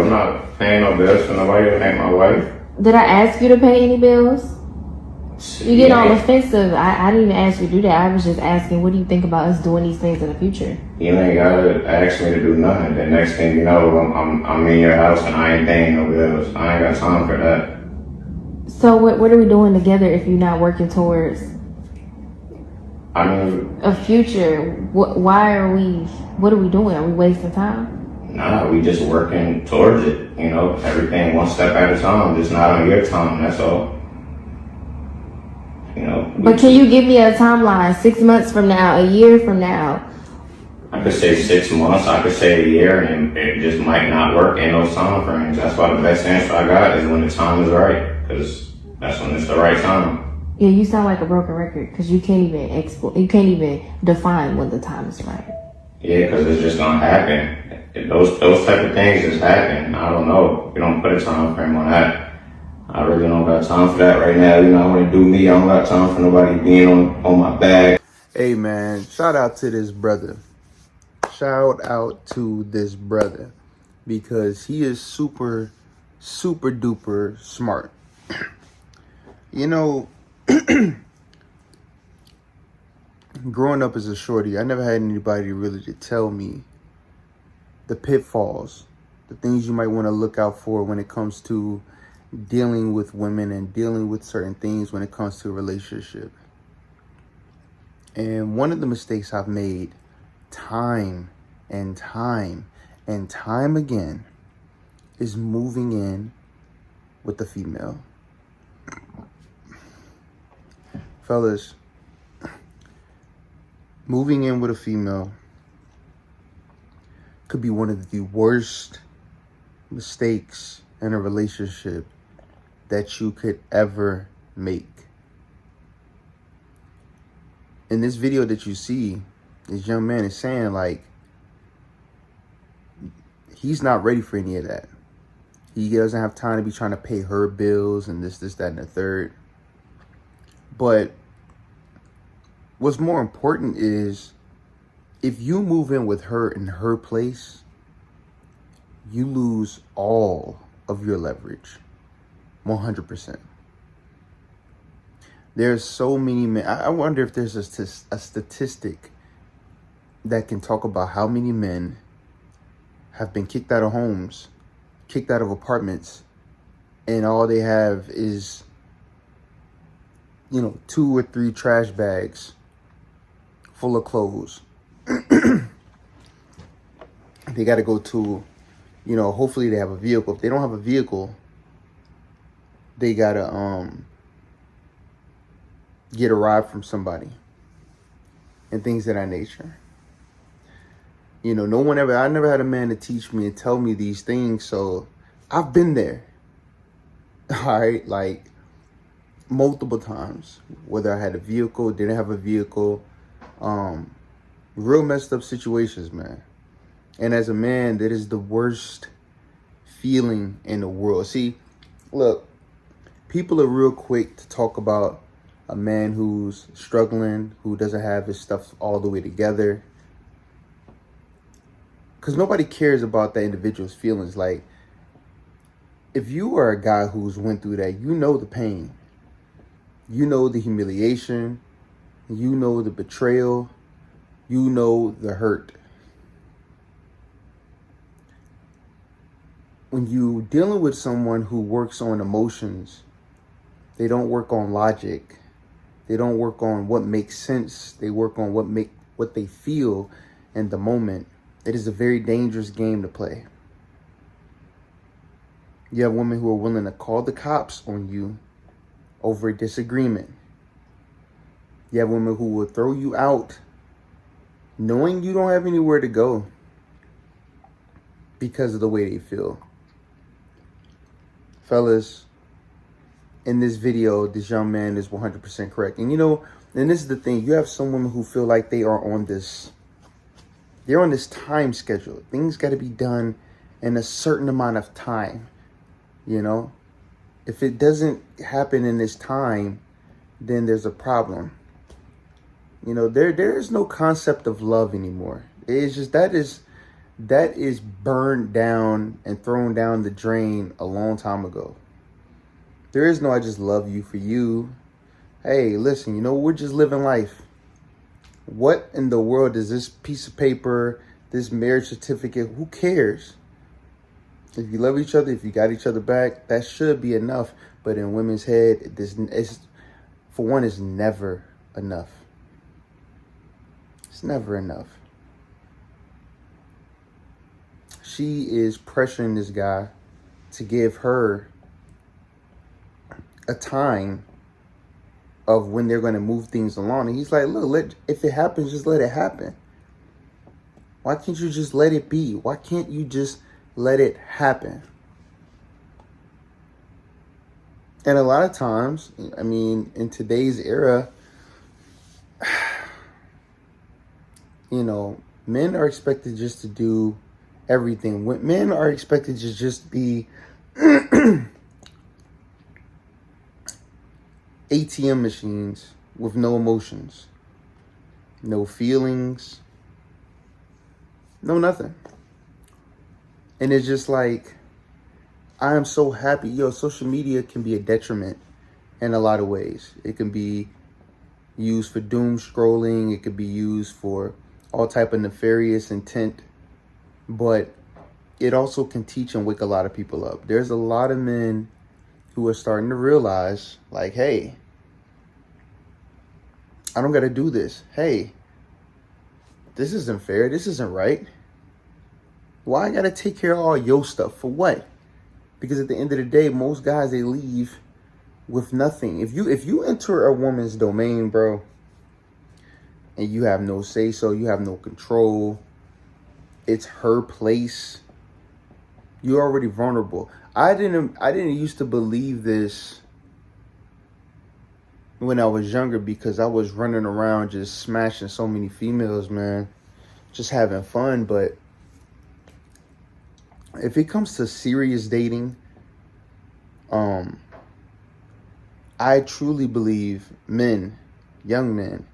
I'm not paying no bills for nobody. It ain't my wife. Did I ask you to pay any bills? You get all offensive. I didn't even ask you to do that. I was just asking, what do you think about us doing these things in the future? You ain't gotta ask me to do nothing. The next thing you know, I'm in your house and I ain't paying no bills. I ain't got time for that. So what are we doing together if you're not working towards a future? What are we doing? Are we wasting time? Nah, we just working towards it. You know, everything one step at a time. Just not on your time. That's all. You know. But can you give me a timeline? 6 months from now, a year from now? I could say 6 months. I could say a year, and it just might not work in those time frames. That's why the best answer I got is when the time is right, because that's when it's the right time. Yeah, you sound like a broken record because you can't even define when the time is right. Yeah, because it's just gonna happen. Those type of things just happen. I don't know. We don't put a time frame on that. I really don't got time for that right now. You know, I want to do me. I don't got time for nobody being on my back. Hey, man, shout out to this brother. Shout out to this brother because he is super, super duper smart. You know, growing up as a shorty, I never had anybody really to tell me the pitfalls, the things you might want to look out for when it comes to dealing with women and dealing with certain things when it comes to a relationship. And one of the mistakes I've made time and time and time again is moving in with the female. Fellas, moving in with a female could be one of the worst mistakes in a relationship that you could ever make. In this video that you see, this young man is saying, like, he's not ready for any of that. He doesn't have time to be trying to pay her bills and this, that, and the third. But what's more important is if you move in with her in her place, you lose all of your leverage. 100%. There's so many men. I wonder if there's a statistic that can talk about how many men have been kicked out of homes, kicked out of apartments, and all they have is, 2 or 3 trash bags full of clothes. They got to go to, hopefully they have a vehicle. If they don't have a vehicle, they got to get a ride from somebody and things of that nature. I never had a man to teach me and tell me these things. So I've been there. All right. Like multiple times, whether I had a vehicle, didn't have a vehicle, real messed up situations, man. And as a man, that is the worst feeling in the world. See, look, people are real quick to talk about a man who's struggling, who doesn't have his stuff all the way together. Because nobody cares about that individual's feelings. Like, if you are a guy who's went through that, you know the pain. You know the humiliation. You know the betrayal. You know the hurt. When you dealing with someone who works on emotions, they don't work on logic. They don't work on what makes sense. They work on what they feel in the moment. It is a very dangerous game to play. You have women who are willing to call the cops on you over a disagreement. You have women who will throw you out knowing you don't have anywhere to go because of the way they feel. Fellas, in this video, this young man is 100% correct. And and this is the thing. You have some women who feel like they're on this time schedule. Things got to be done in a certain amount of time. If it doesn't happen in this time, then there's a problem. There is no concept of love anymore. It's just that that is burned down and thrown down the drain a long time ago. There is no I just love you for you. Hey, listen, you know, we're just living life. What in the world does this piece of paper, this marriage certificate, who cares? If you love each other, if you got each other back, that should be enough. But in women's head, for one, it's never enough. It's never enough. She is pressuring this guy to give her a time of when they're going to move things along. And he's like, look, if it happens, just let it happen. Why can't you just let it be? Why can't you just let it happen? And a lot of times, I mean, in today's era, you know, men are expected just to do everything. Men are expected to just be ATM machines with no emotions, no feelings, no nothing. And it's just like, I am so happy. Yo, social media can be a detriment in a lot of ways. It can be used for doom scrolling. It could be used for all type of nefarious intent. But it also can teach and wake a lot of people up. There's a lot of men who are starting to realize, like, hey, I don't got to do this. Hey, this isn't fair. This isn't right. Why I got to take care of all your stuff? For what? Because at the end of the day, most guys, they leave with nothing. If you enter a woman's domain, bro, and you have no say so, you have no control, it's her place, you're already vulnerable. I didn't used to believe this when I was younger, because I was running around just smashing so many females, man, just having fun. But if it comes to serious dating, I truly believe men, young men,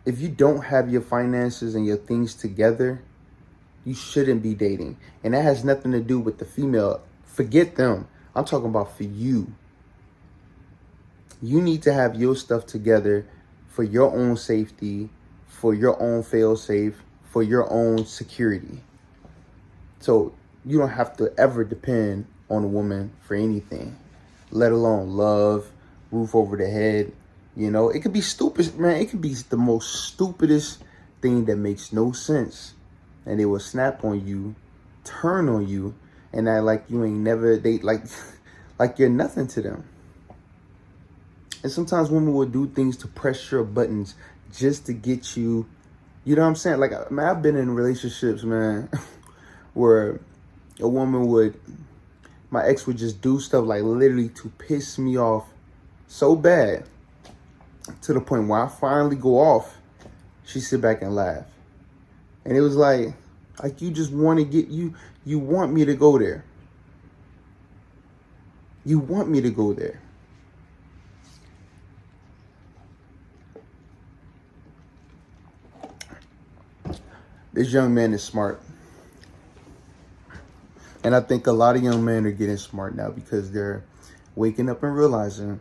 if you don't have your finances and your things together, you shouldn't be dating. And that has nothing to do with the female. Forget them. I'm talking about for you. You need to have your stuff together for your own safety, for your own fail-safe, for your own security. So you don't have to ever depend on a woman for anything, let alone love, roof over the head. You know, it could be stupid, man. It could be the most stupidest thing that makes no sense. And they will snap on you, turn on you, and act like you ain't never, like you're nothing to them. And sometimes women will do things to press your buttons just to get you, you know what I'm saying? Like, man, I've been in relationships, man, where a woman my ex would just do stuff like literally to piss me off so bad, to the point where I finally go off, she sit back and laugh. And it was like you just want to get, you want me to go there. You want me to go there. This young man is smart. And I think a lot of young men are getting smart now, because they're waking up and realizing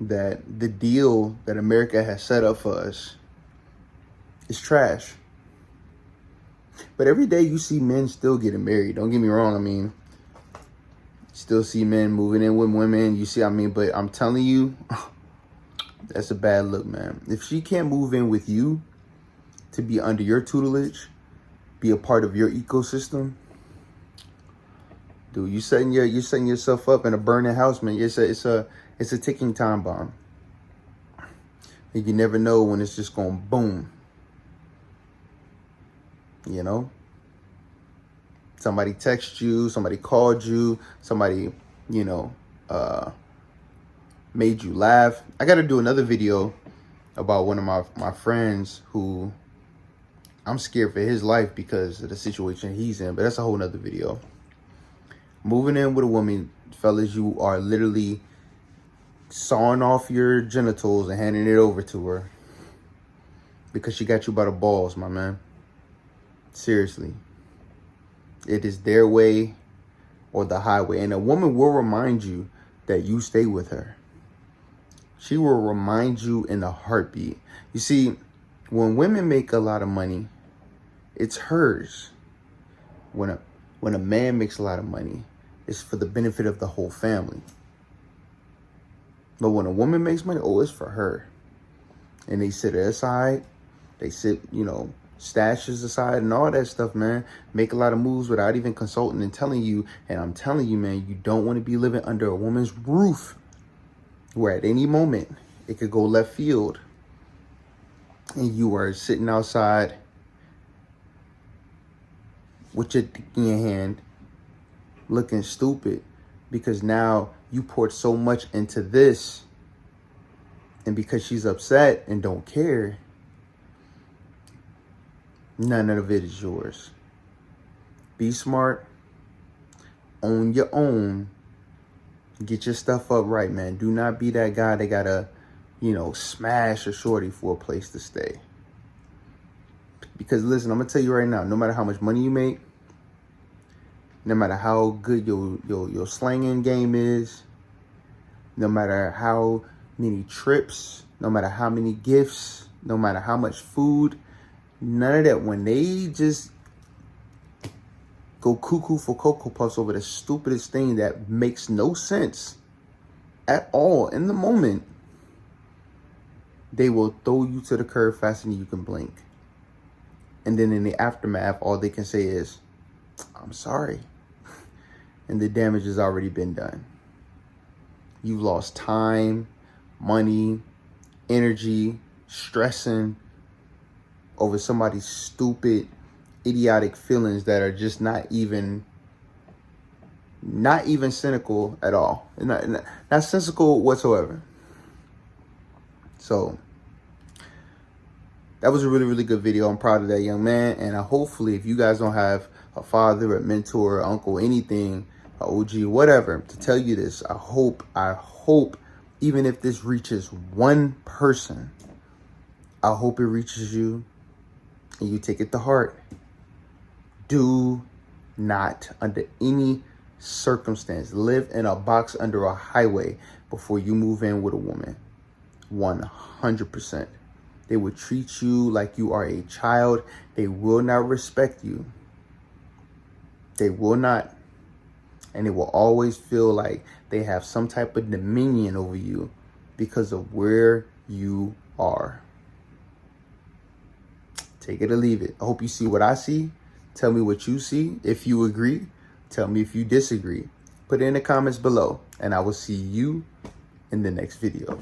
that the deal that America has set up for us is trash. But every day you see men still getting married. Don't get me wrong. I mean, still see men moving in with women. You see, I mean, but I'm telling you, that's a bad look, man. If she can't move in with you to be under your tutelage, be a part of your ecosystem, dude, you're setting yourself up in a burning house, man. It's a ticking time bomb. And you never know when it's just going boom. You know? Somebody texted you, somebody called you, somebody, you know, made you laugh. I got to do another video about one of my friends who I'm scared for his life because of the situation he's in, but that's a whole nother video. Moving in with a woman, fellas, you are literally sawing off your genitals and handing it over to her because she got you by the balls, my man. Seriously. It is their way or the highway. And a woman will remind you that you stay with her. She will remind you in a heartbeat. You see, when women make a lot of money, it's hers. When a man makes a lot of money, it's for the benefit of the whole family. But when a woman makes money, it's for her. And they sit aside, they sit, stashes aside and all that stuff, man. Make a lot of moves without even consulting and telling you. And I'm telling you, man, you don't want to be living under a woman's roof where at any moment it could go left field and you are sitting outside with your dick in your hand looking stupid because now you poured so much into this, and because she's upset and don't care, none of it is yours. Be smart, own your own, get your stuff up right, man. Do not be that guy that gotta smash a shorty for a place to stay. Because listen, I'm gonna tell you right now, no matter how much money you make, no matter how good your slanging game is, no matter how many trips, no matter how many gifts, no matter how much food, none of that. When they just go cuckoo for Cocoa Puffs over the stupidest thing that makes no sense at all in the moment, they will throw you to the curb faster than you can blink. And then in the aftermath, all they can say is, I'm sorry. And the damage has already been done. You've lost time, money, energy, stressing over somebody's stupid, idiotic feelings that are just not even cynical at all. Not cynical whatsoever. So that was a really, really good video. I'm proud of that young man. And hopefully, if you guys don't have a father, a mentor, a uncle, anything, a OG, whatever, to tell you this, I hope, even if this reaches one person, I hope it reaches you and you take it to heart. Do not, under any circumstance, live in a box under a highway before you move in with a woman. 100%. They will treat you like you are a child. They will not respect you. They will not. And they will always feel like they have some type of dominion over you because of where you are. Take it or leave it. I hope you see what I see. Tell me what you see. If you agree, tell me if you disagree. Put it in the comments below, and I will see you in the next video.